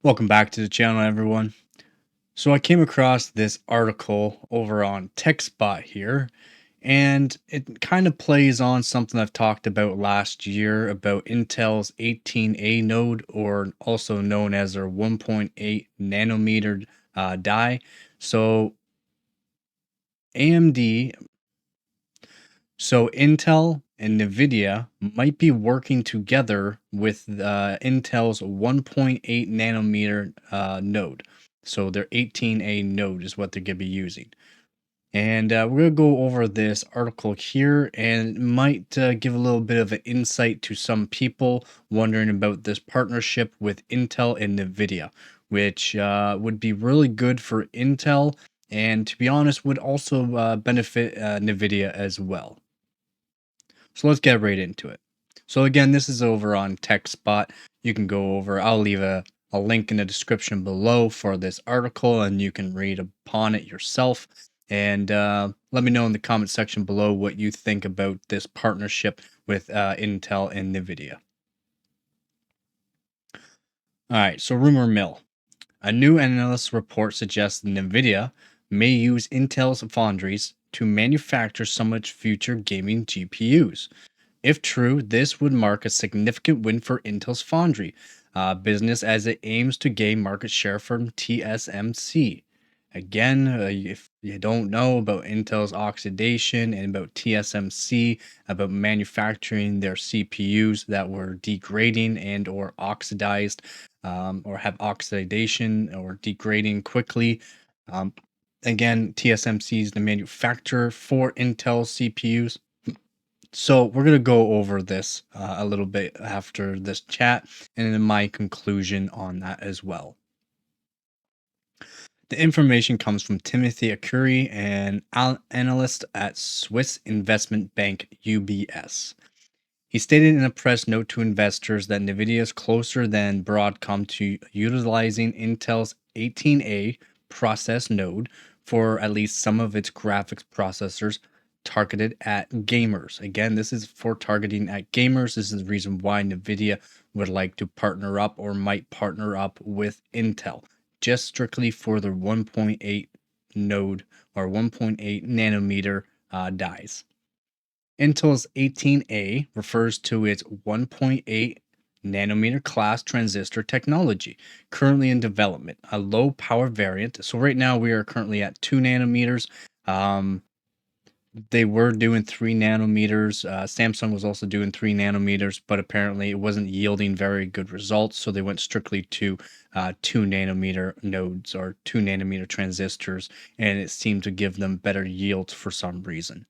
Welcome back to the channel, everyone. So I came across this article over on TechSpot here, and it kind of plays on something I've talked about last year about Intel's 18A node, or also known as their 1.8 nanometer die. So AMD, so Intel and Nvidia might be working together with Intel's 1.8 nanometer node. So their 18A node is what they're going to be using. And we're going to go over this article here, and it might give a little bit of an insight to some people wondering about this partnership with Intel and Nvidia, which would be really good for Intel, and to be honest, would also benefit Nvidia as well. So let's get right into it. So again, this is over on TechSpot. You can go over, I'll leave a link in the description below for this article, and you can read upon it yourself. And let me know in the comment section below what you think about this partnership with Intel and Nvidia. All right, so rumor mill. A new analyst report suggests Nvidia may use Intel's foundries to manufacture some of its future gaming GPUs. If true, this would mark a significant win for Intel's foundry business as it aims to gain market share from TSMC. Again, if you don't know about Intel's oxidation and about TSMC, about manufacturing their CPUs that were degrading and or oxidized or have oxidation or degrading quickly. Um, again, TSMC is the manufacturer for Intel CPUs. So we're going to go over this a little bit after this chat and then my conclusion on that as well. The information comes from Timothy Akuri, an analyst at Swiss investment bank UBS. He stated in a press note to investors that Nvidia is closer than Broadcom to utilizing Intel's 18A process node for at least some of its graphics processors targeted at gamers. Again, this is for targeting at gamers. This is the reason why Nvidia would like to partner up or might partner up with Intel, just strictly for their 1.8 node or 1.8 nanometer dies. Intel's 18A refers to its 1.8 nanometer class transistor technology currently in development, a low power variant. So right now we are currently at 2 nanometers. They were doing 3 nanometers. Samsung was also doing 3 nanometers, but apparently it wasn't yielding very good results. So they went strictly to 2 nanometer nodes or 2 nanometer transistors, and it seemed to give them better yields for some reason.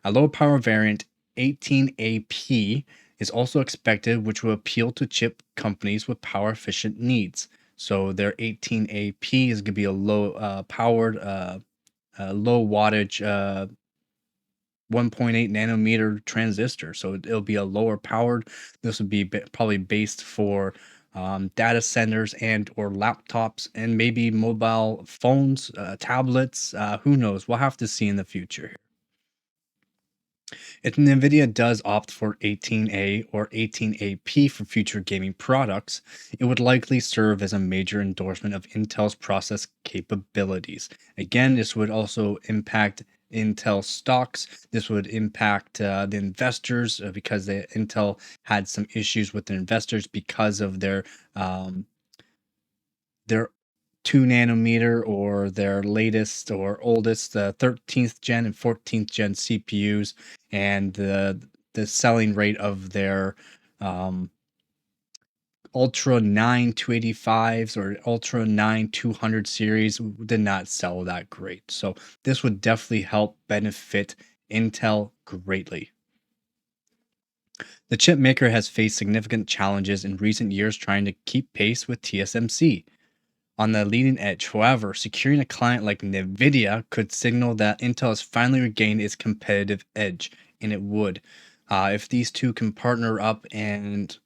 A low power variant 18AP is also expected, which will appeal to chip companies with power efficient needs. So their 18AP is going to be a low powered, low wattage 1.8 nanometer transistor. So it'll be a lower powered. This would be probably based for data centers and or laptops and maybe mobile phones, tablets. Who knows? We'll have to see in the future here. If NVIDIA does opt for 18A or 18AP for future gaming products, it would likely serve as a major endorsement of Intel's process capabilities. Again, this would also impact Intel stocks. This would impact the investors because Intel had some issues with the investors because of their 2 nanometer or their latest or oldest 13th gen and 14th gen CPUs, and the selling rate of their Ultra 9 285s or Ultra 9 200 series did not sell that great. So this would definitely help benefit Intel greatly. The chip maker has faced significant challenges in recent years trying to keep pace with TSMC on the leading edge. However, securing a client like NVIDIA could signal that Intel has finally regained its competitive edge, and it would. If these two can partner up and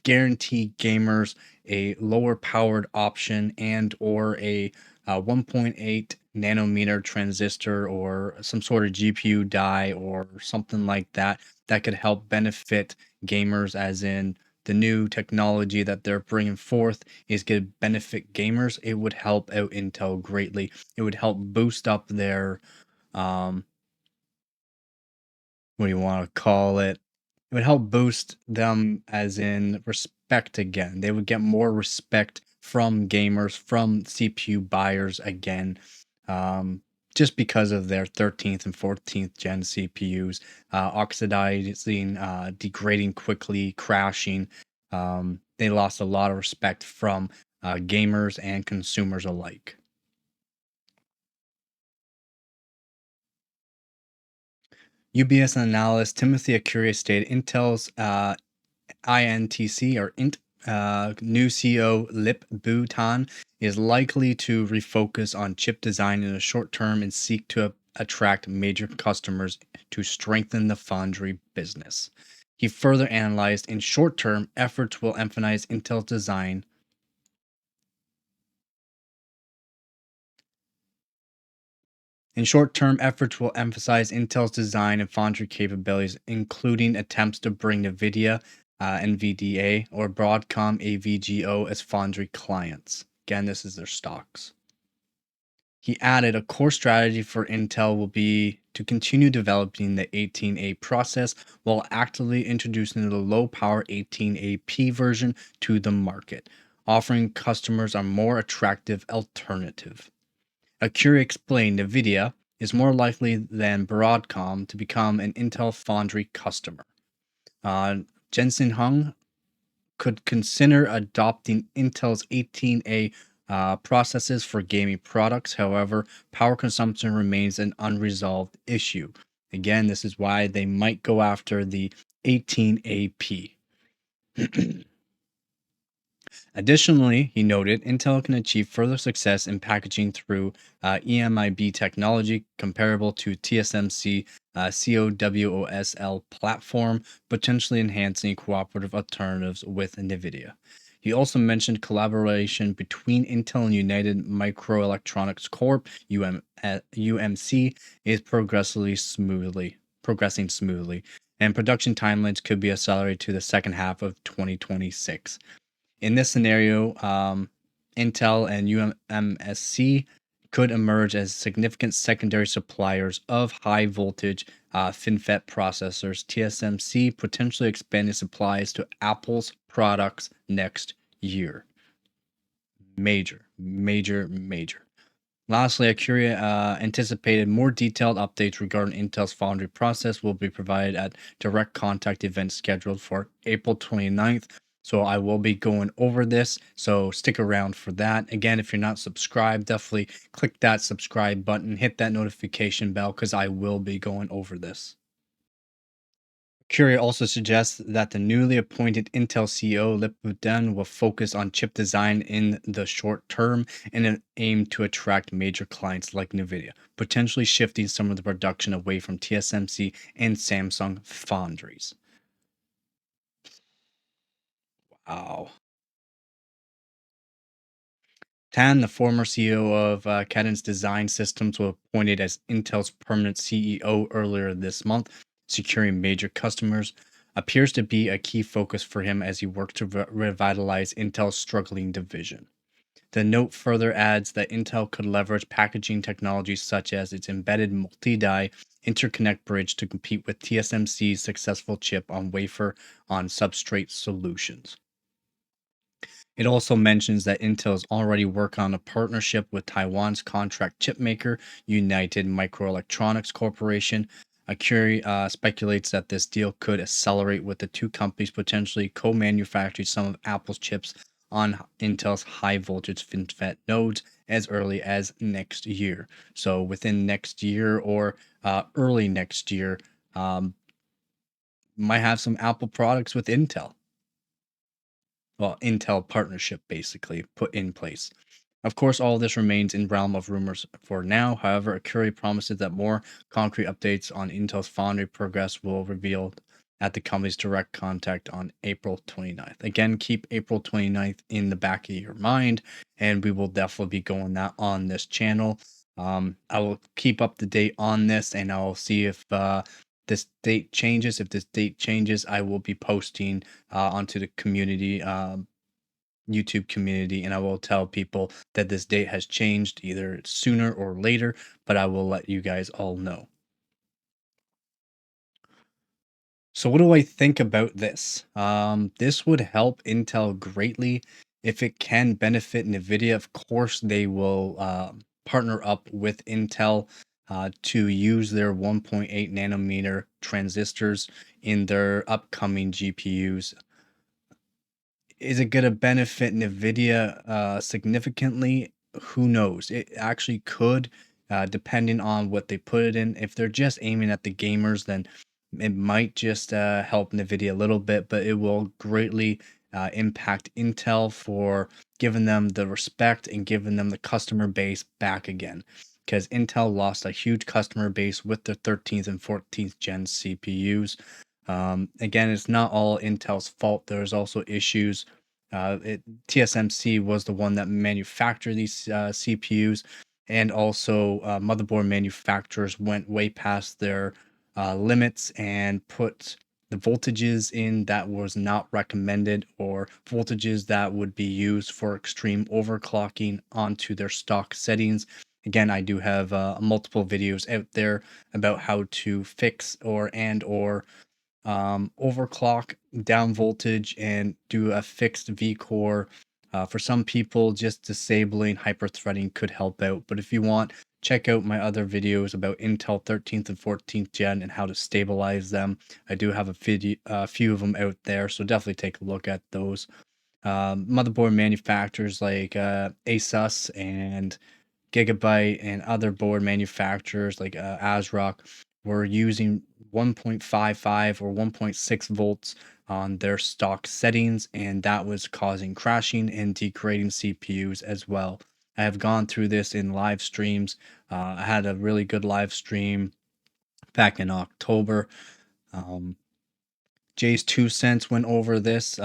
guarantee gamers a lower powered option and or a 1.8 nanometer transistor or some sort of GPU die or something like that, that could help benefit gamers, as in the new technology that they're bringing forth is going to benefit gamers, it would help out Intel greatly. It would help boost up their um, what do you want to call it? It would help boost them as in respect again. They would get more respect from gamers, from CPU buyers again, um, just because of their 13th and 14th gen CPUs oxidizing, degrading quickly, crashing. They lost a lot of respect from gamers and consumers alike. UBS analyst Timothy Akuri stated Intel's INTC or INT new CEO Lip Bhutan is likely to refocus on chip design in the short term and seek to attract major customers to strengthen the foundry business. He further analyzed in short term, efforts will emphasize Intel's design. In short term, efforts will emphasize Intel's design and foundry capabilities, including attempts to bring NVIDIA, NVDA, or Broadcom AVGO as foundry clients. Again, this is their stocks. He added a core strategy for Intel will be to continue developing the 18A process while actively introducing the low power 18AP version to the market, offering customers a more attractive alternative. Akira explained NVIDIA is more likely than Broadcom to become an Intel Foundry customer. Jensen Hung could consider adopting Intel's 18A processes for gaming products. However, power consumption remains an unresolved issue. Again, this is why they might go after the 18AP. Additionally, he noted Intel can achieve further success in packaging through EMIB technology comparable to TSMC COWOSL platform, potentially enhancing cooperative alternatives with NVIDIA. He also mentioned collaboration between Intel and United Microelectronics Corp (UMC) is progressing smoothly, and production timelines could be accelerated to the second half of 2026. In this scenario, Intel and UMSC could emerge as significant secondary suppliers of high voltage FinFET processors. TSMC potentially expanding supplies to Apple's products next year. Major, major, major. Lastly, Acuria anticipated more detailed updates regarding Intel's foundry process will be provided at direct contact events scheduled for April 29th. So I will be going over this. So stick around for that. Again, if you're not subscribed, definitely click that subscribe button, hit that notification bell because I will be going over this. Curie also suggests that the newly appointed Intel CEO Lip-Bu will focus on chip design in the short term in an aim to attract major clients like NVIDIA, potentially shifting some of the production away from TSMC and Samsung foundries. Wow. Tan, the former CEO of Cadence Design Systems, was appointed as Intel's permanent CEO earlier this month, securing major customers. Appears to be a key focus for him as he works to revitalize Intel's struggling division. The note further adds that Intel could leverage packaging technologies such as its embedded multi-die interconnect bridge to compete with TSMC's successful chip on wafer on substrate solutions. It also mentions that Intel is already working on a partnership with Taiwan's contract chipmaker, United Microelectronics Corporation. Acuri speculates that this deal could accelerate with the two companies potentially co-manufacturing some of Apple's chips on Intel's high voltage FinFET nodes as early as next year. So within next year or early next year, might have some Apple products with Intel. Well, Intel partnership basically put in place. Of course, all of this remains in realm of rumors for now. However, Acuri promises that more concrete updates on Intel's foundry progress will reveal at the company's direct contact on April 29th. Again, keep April 29th in the back of your mind, and we will definitely be going that on this channel. I will keep up to date on this, and I'll see if this date changes. If this date changes, I will be posting onto the community, YouTube community, and I will tell people that this date has changed either sooner or later, but I will let you guys all know. So what do I think about this? This would help Intel greatly if it can benefit NVIDIA. Of course, they will partner up with Intel to use their 1.8 nanometer transistors in their upcoming GPUs. Is it going to benefit NVIDIA significantly? Who knows? It actually could, depending on what they put it in. If they're just aiming at the gamers, then it might just help NVIDIA a little bit, but it will greatly impact Intel for giving them the respect and giving them the customer base back again. Because Intel lost a huge customer base with the 13th and 14th gen CPUs. Again, it's not all Intel's fault. There's also issues. TSMC was the one that manufactured these CPUs, and also motherboard manufacturers went way past their limits and put the voltages in that was not recommended, or voltages that would be used for extreme overclocking onto their stock settings. Again, I do have multiple videos out there about how to fix or overclock down voltage and do a fixed V-core. For some people, just disabling hyperthreading could help out. But if you want, check out my other videos about Intel 13th and 14th gen and how to stabilize them. I do have a few of them out there, so definitely take a look at those. Motherboard manufacturers like ASUS and Gigabyte and other board manufacturers like ASRock were using 1.55 or 1.6 volts on their stock settings, and that was causing crashing and degrading CPUs as well. I have gone through this in live streams. I had a really good live stream back in October. Jay's 2 cents went over this.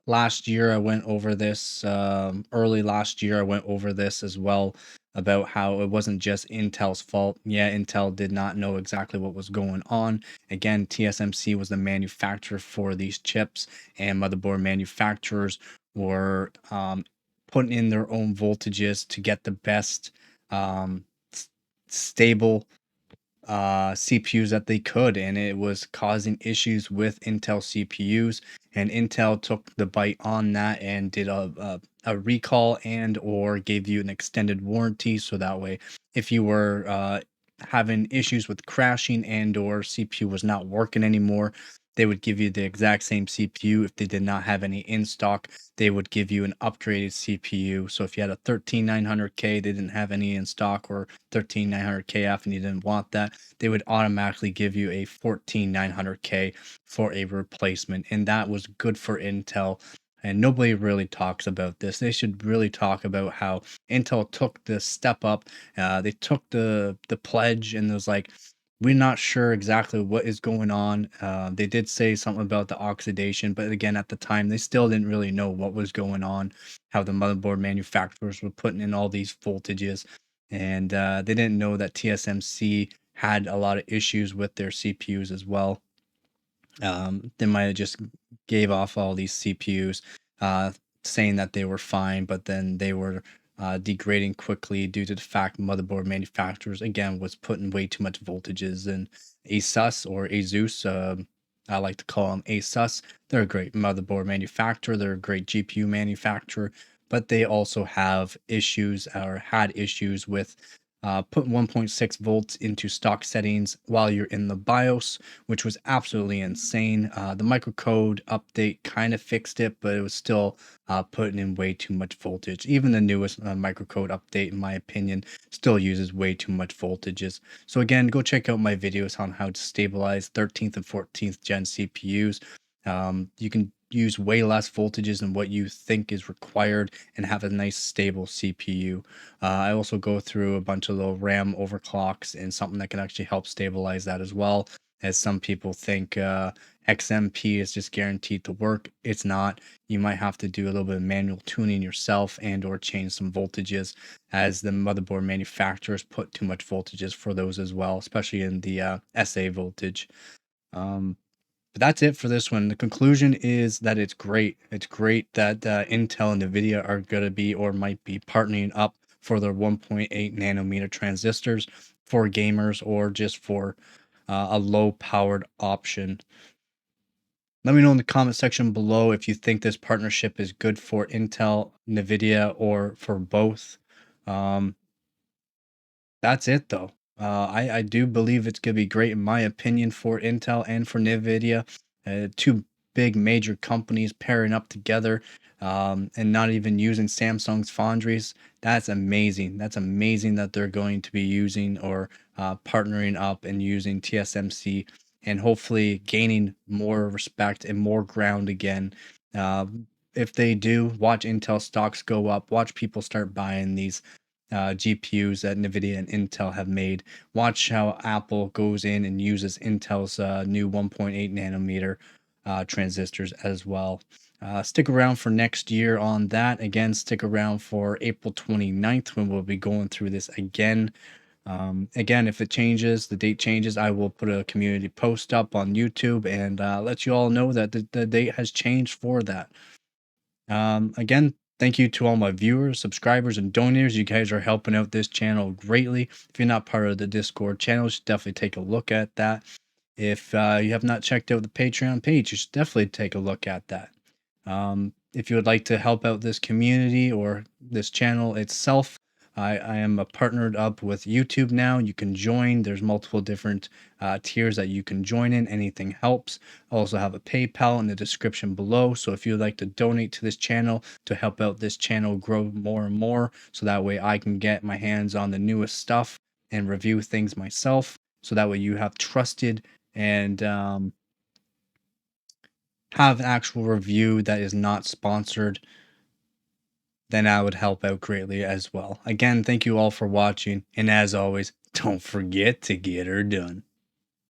Last year, I went over this. Early last year, I went over this as well about how it wasn't just Intel's fault. Yeah, Intel did not know exactly what was going on. Again, TSMC was the manufacturer for these chips, and motherboard manufacturers were putting in their own voltages to get the best stable CPUs that they could, and it was causing issues with Intel CPUs. And Intel took the bite on that and did a recall and or gave you an extended warranty, so that way if you were having issues with crashing and or CPU was not working anymore, they would give you the exact same CPU. If they did not have any in stock, they would give you an upgraded CPU. So if you had a 13900K, they didn't have any in stock, or 13900KF and you didn't want that, they would automatically give you a 14900K for a replacement. And that was good for Intel. And nobody really talks about this. They should really talk about how Intel took this step up. They took the pledge and was like, we're not sure exactly what is going on. They did say something about the oxidation, but again, at the time, they still didn't really know what was going on, how the motherboard manufacturers were putting in all these voltages. And they didn't know that TSMC had a lot of issues with their CPUs as well. They might have just gave off all these CPUs, saying that they were fine, but then they were degrading quickly due to the fact motherboard manufacturers again was putting way too much voltages in. ASUS or ASUS, I like to call them ASUS. They're a great motherboard manufacturer. They're a great GPU manufacturer, but they also have issues or had issues with put 1.6 volts into stock settings while you're in the BIOS, which was absolutely insane. The microcode update kind of fixed it, but it was still putting in way too much voltage. Even the newest microcode update, in my opinion, still uses way too much voltages. So again, go check out my videos on how to stabilize 13th and 14th gen CPUs. You can use way less voltages than what you think is required and have a nice stable CPU. I also go through a bunch of little RAM overclocks and something that can actually help stabilize that as well, as some people think XMP is just guaranteed to work. It's not. You might have to do a little bit of manual tuning yourself and or change some voltages, as the motherboard manufacturers put too much voltages for those as well, especially in the SA voltage. But that's it for this one. The conclusion is that it's great. It's great that Intel and Nvidia are going to be or might be partnering up for their 1.8 nanometer transistors for gamers or just for a low powered option. Let me know in the comment section below if you think this partnership is good for Intel, Nvidia, or for both. Um, that's it though. I do believe it's going to be great in my opinion for Intel and for Nvidia. Two big major companies pairing up together, and not even using Samsung's foundries. That's amazing. That's amazing that they're going to be using or partnering up and using TSMC and hopefully gaining more respect and more ground again. If they do, watch Intel stocks go up. Watch people start buying these GPUs that NVIDIA and Intel have made. Watch how Apple goes in and uses Intel's new 1.8 nanometer transistors as well. Stick around for next year on that. Again, stick around for April 29th when we'll be going through this again. Again, if it changes, the date changes, I will put a community post up on YouTube and let you all know that the date has changed for that. Again, thank you to all my viewers, subscribers, and donors. You guys are helping out this channel greatly. If you're not part of the Discord channel, you should definitely take a look at that. If you have not checked out the Patreon page, you should definitely take a look at that. If you would like to help out this community or this channel itself, I am partnered up with YouTube now. You can join. There's multiple different tiers that you can join in. Anything helps. I also have a PayPal in the description below. So if you'd like to donate to this channel to help out this channel grow more and more, so that way I can get my hands on the newest stuff and review things myself. So that way you have trusted and have an actual review that is not sponsored, then I would help out greatly as well. Again, thank you all for watching, and as always, don't forget to get her done.